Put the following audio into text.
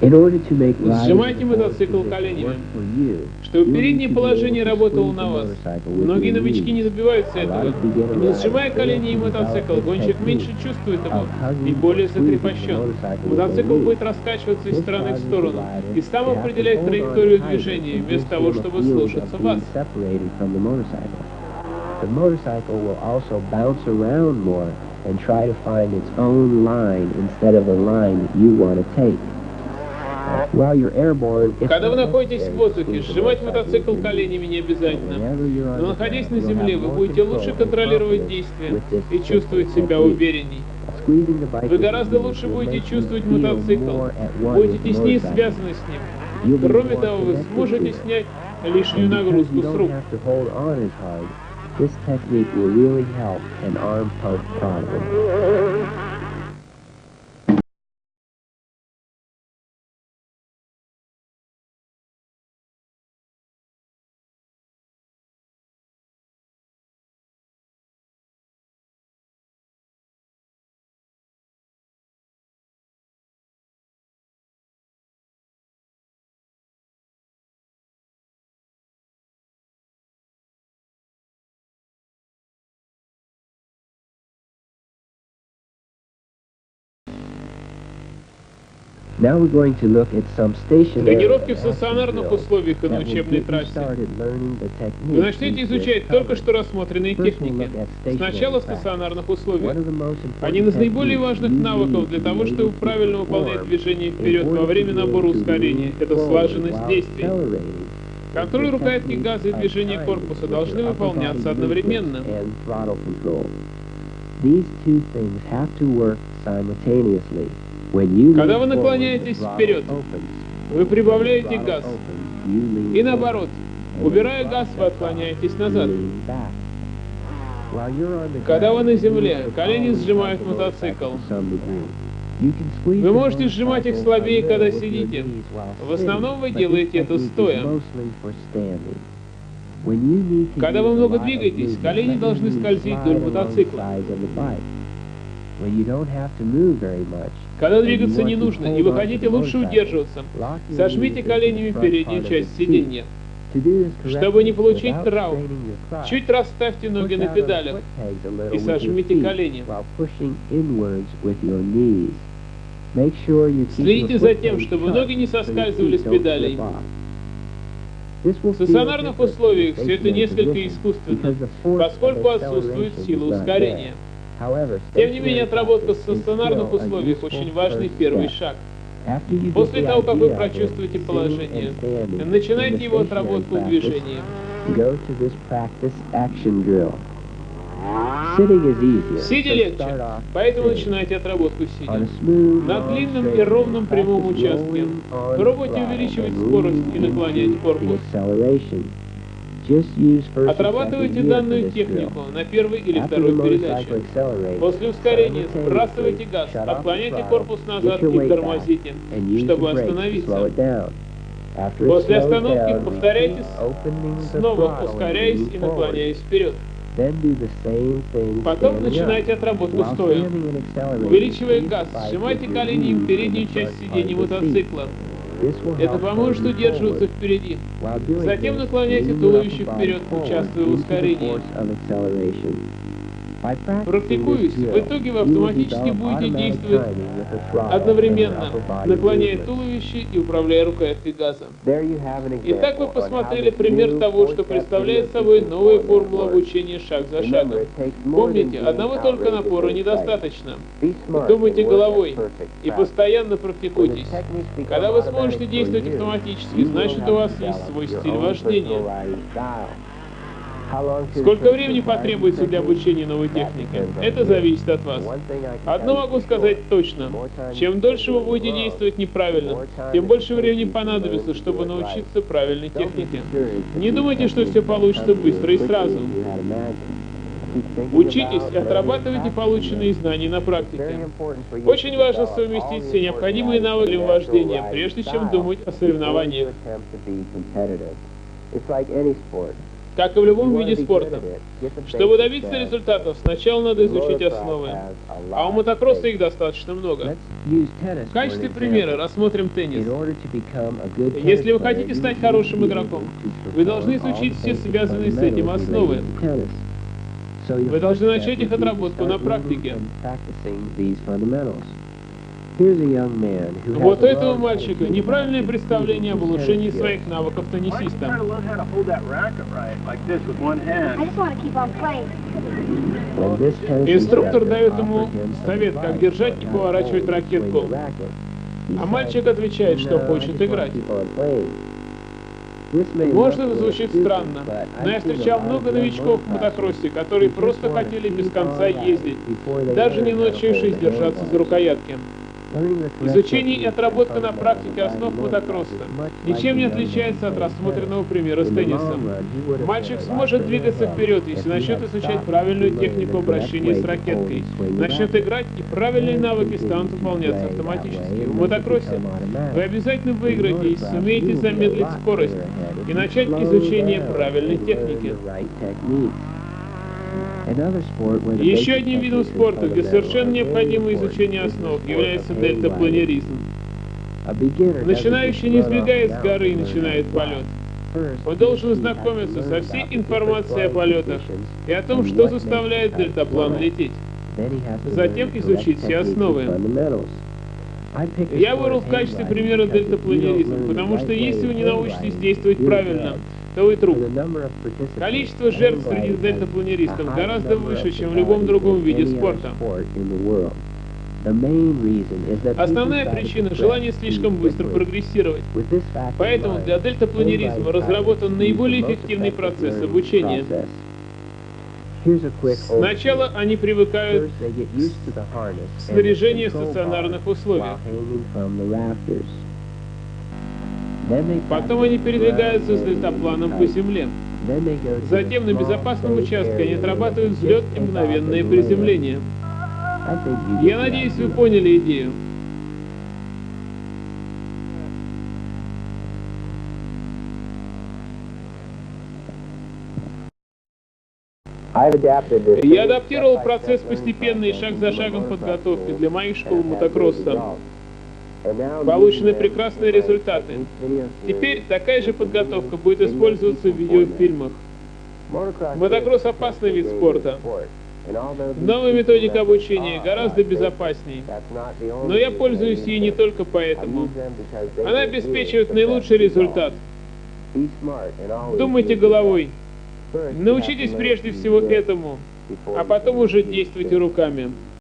Сжимайте мотоцикл коленями, чтобы переднее положение работало на вас. Многие новички не добиваются этого. Не сжимая колени и мотоцикл, гонщик меньше чувствует его и более закрепощен. Мотоцикл будет раскачиваться из стороны в сторону и сам определять траекторию движения, вместо того, чтобы слушаться вас. And try to find its own line instead of the line that you want to take. While you're airborne, когда вы находитесь в воздухе, сжимать мотоцикл коленями не обязательно. Но находясь на земле, вы будете лучше контролировать действия и чувствовать себя уверенней. Вы гораздо лучше будете чувствовать мотоцикл, будете теснее связаны с ним. Кроме того, вы сможете снять лишнюю нагрузку с рук. This technique will really help an arm pump problem. Тренировки в стационарных условиях и на учебной трассе. Вы начнете изучать только что рассмотренные техники. Сначала в стационарных условиях. Один из наиболее важных навыков для того, чтобы правильно выполнять движение вперед во время набора ускорения, это слаженность действий. Контроль рукоятки газа и движение корпуса должны выполняться одновременно. Когда вы наклоняетесь вперед, вы прибавляете газ. И наоборот, убирая газ, вы отклоняетесь назад. Когда вы на земле, колени сжимают мотоцикл. Вы можете сжимать их слабее, когда сидите. В основном вы делаете это стоя. Когда вы много двигаетесь, колени должны скользить вдоль мотоцикла. Когда двигаться не нужно и вы хотите лучше удерживаться, сожмите коленями переднюю часть сиденья. Чтобы не получить травм, чуть расставьте ноги на педалях и сожмите колени. Следите за тем, чтобы ноги не соскальзывали с педалей. В стационарных условиях все это несколько искусственно, поскольку отсутствует сила ускорения. Тем не менее, отработка в стационарных условиях очень важный первый шаг. После того, как вы прочувствуете положение, начинайте его отработку в движении. Сидя легче, поэтому начинайте отработку сидя. На длинном и ровном прямом участке пробуйте увеличивать скорость и наклонять корпус. Отрабатывайте данную технику на первой или второй передаче. После ускорения сбрасывайте газ, отклоняйте корпус назад и тормозите, чтобы остановиться. После остановки повторяйте снова, ускоряясь и наклоняясь вперед. Потом начинайте отработку стоя. Увеличивая газ, сжимайте коленями переднюю часть сиденья мотоцикла. Это поможет удерживаться впереди. Затем наклоняйте туловище вперед, участвуя в ускорении. Практикуясь, в итоге вы автоматически будете действовать одновременно, наклоняя туловище и управляя рукояткой газа. Итак, вы посмотрели пример того, что представляет собой новая формула обучения шаг за шагом. Помните, одного только напора недостаточно. Думайте головой и постоянно практикуйтесь. Когда вы сможете действовать автоматически, значит, у вас есть свой стиль вождения. Сколько времени потребуется для обучения новой технике? Это зависит от вас. Одно могу сказать точно. Чем дольше вы будете действовать неправильно, тем больше времени понадобится, чтобы научиться правильной технике. Не думайте, что все получится быстро и сразу. Учитесь и отрабатывайте полученные знания на практике. Очень важно совместить все необходимые навыки для вождения, прежде чем думать о соревнованиях. как и в любом виде спорта. Чтобы добиться результатов, сначала надо изучить основы, а у мотокросса их достаточно много. В качестве примера рассмотрим теннис. Если вы хотите стать хорошим игроком, вы должны изучить все связанные с этим основы. Вы должны начать их отработку на практике. Вот у этого мальчика неправильное представление об улучшении своих навыков теннисиста. Инструктор дает ему совет, как держать и поворачивать ракетку. А мальчик отвечает, что хочет играть. Может, это звучит странно, но я встречал много новичков в мотокроссе, которые просто хотели без конца ездить, даже не научившись держаться за рукоятки. Изучение и отработка на практике основ мотокросса ничем не отличается от рассмотренного примера с теннисом. Мальчик сможет двигаться вперед, если начнет изучать правильную технику обращения с ракеткой, начнет играть, и правильные навыки станут выполняться автоматически. В мотокроссе вы обязательно выиграете, если сумеете замедлить скорость и начать изучение правильной техники. Еще одним видом спорта, где совершенно необходимо изучение основ, является дельтапланеризм. Начинающий не сбегает с горы и начинает полет. Он должен знакомиться со всей информацией о полетах и о том, что заставляет дельтаплан лететь. Затем изучить все основы. Я выбрал в качестве примера дельтапланеризм, потому что если вы не научитесь действовать правильно, то вы труп. Количество жертв среди дельтапланеристов гораздо выше, чем в любом другом виде спорта. Основная причина – желание слишком быстро прогрессировать. Поэтому для дельтапланеризма разработан наиболее эффективный процесс обучения. Сначала они привыкают к снаряжению в стационарных условиях. Потом они передвигаются с дельтапланом по земле. Затем на безопасном участке они отрабатывают взлет и мгновенное приземление. Я надеюсь, вы поняли идею. Я адаптировал процесс постепенной шаг за шагом подготовки для моих школ мотокросса. Получены прекрасные результаты. Теперь такая же подготовка будет использоваться в видеофильмах. Мотокросс — опасный вид спорта. Новая методика обучения гораздо безопаснее. Но я пользуюсь ей не только поэтому. Она обеспечивает наилучший результат. Думайте головой. Научитесь прежде всего этому, а потом уже действуйте руками.